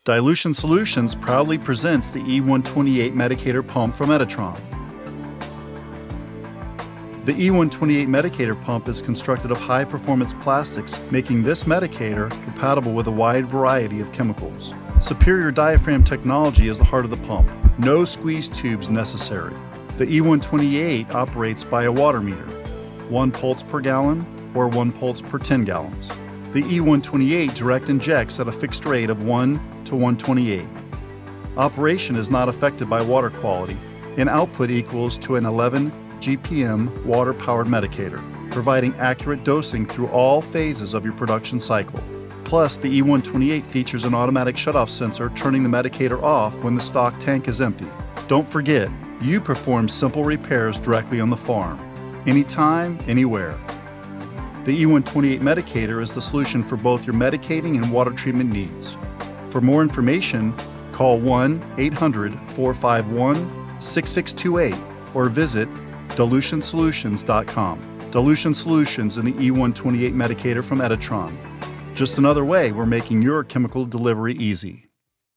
Dilution Solutions proudly presents the e128 medicator pump from Etatron. The e128 medicator pump is constructed of high-performance plastics, making this medicator compatible with a wide variety of chemicals. Superior diaphragm technology is the heart of the pump. No squeeze tubes necessary. The e128 operates by a water meter, 1 pulse per gallon or 1 pulse per 10 gallons. The e128 direct injects at a fixed rate of 1 to 128. Operation is not affected by water quality, and output equals to an 11 GPM water-powered medicator, providing accurate dosing through all phases of your production cycle. Plus, the e128 features an automatic shutoff sensor turning the medicator off when the stock tank is empty. Don't forget, you perform simple repairs directly on the farm, anytime, anywhere. The e128 medicator is the solution for both your medicating and water treatment needs. For more information, call 1-800-451-6628 or visit dilutionsolutions.com. Dilution Solutions and the e128 medicator from Etatron. Just another way we're making your chemical delivery easy.